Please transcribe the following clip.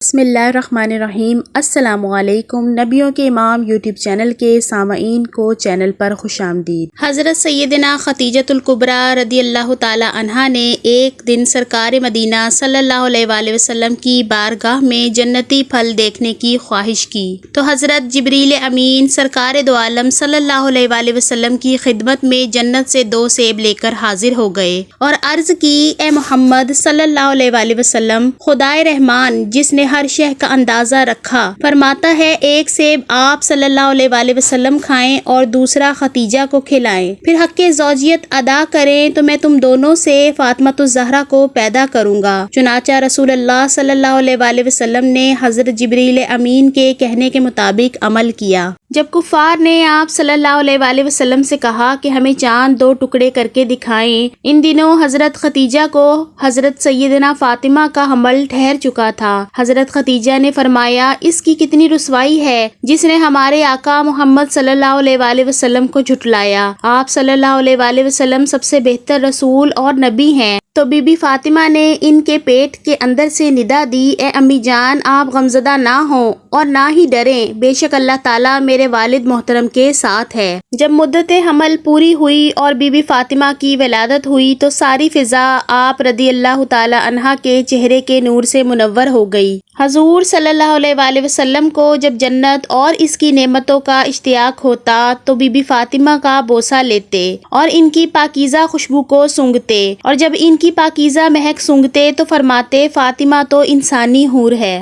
بسم اللہ الرحمن الرحیم۔ السلام علیکم۔ نبیوں کے امام یوٹیوب چینل کے سامعین کو چینل پر خوش آمدید۔ حضرت سیدنا خدیجۃ الکبریٰ رضی اللہ تعالی عنہا نے ایک دن سرکار مدینہ صلی اللہ علیہ وآلہ وسلم کی بارگاہ میں جنتی پھل دیکھنے کی خواہش کی تو حضرت جبریل امین سرکار دو عالم صلی اللہ علیہ وآلہ وسلم کی خدمت میں جنت سے 2 سیب لے کر حاضر ہو گئے اور عرض کی، اے محمد صلی اللہ علیہ وآلہ وسلم، خدائے رحمان جس نے ہر شے کا اندازہ رکھا فرماتا ہے ایک سیب آپ صلی اللہ علیہ وآلہ وسلم کھائیں اور دوسرا خدیجہ کو کھلائیں، پھر حق زوجیت ادا کریں تو میں تم دونوں سے فاطمۃ الزہرا کو پیدا کروں گا۔ چنانچہ رسول اللہ صلی اللہ علیہ وآلہ وسلم نے حضرت جبریل امین کے کہنے کے مطابق عمل کیا۔ جب کفار نے آپ صلی اللہ علیہ وآلہ وسلم سے کہا کہ ہمیں چاند 2 ٹکڑے کر کے دکھائیں، ان دنوں حضرت خدیجہ کو حضرت سیدنا فاطمہ کا حمل ٹھہر چکا تھا۔ حضرت خدیجہ نے فرمایا، اس کی کتنی رسوائی ہے جس نے ہمارے آقا محمد صلی اللہ علیہ وآلہ وسلم کو جھٹلایا۔ آپ صلی اللہ علیہ وآلہ وسلم سب سے بہتر رسول اور نبی ہیں۔ تو بی بی فاطمہ نے ان کے پیٹ کے اندر سے ندا دی، اے امی جان، آپ غمزدہ نہ ہوں اور نہ ہی ڈریں، بے شک اللہ تعالیٰ میرے والد محترم کے ساتھ ہے۔ جب مدت حمل پوری ہوئی اور بی بی فاطمہ کی ولادت ہوئی تو ساری فضا آپ رضی اللہ تعالی عنہا کے چہرے کے نور سے منور ہو گئی۔ حضور صلی اللہ علیہ وآلہ وسلم کو جب جنت اور اس کی نعمتوں کا اشتیاق ہوتا تو بی بی فاطمہ کا بوسہ لیتے اور ان کی پاکیزہ خوشبو کو سونگھتے، اور جب ان کی پاکیزہ مہک سونگھتے تو فرماتے، فاطمہ تو انسانی حور ہے۔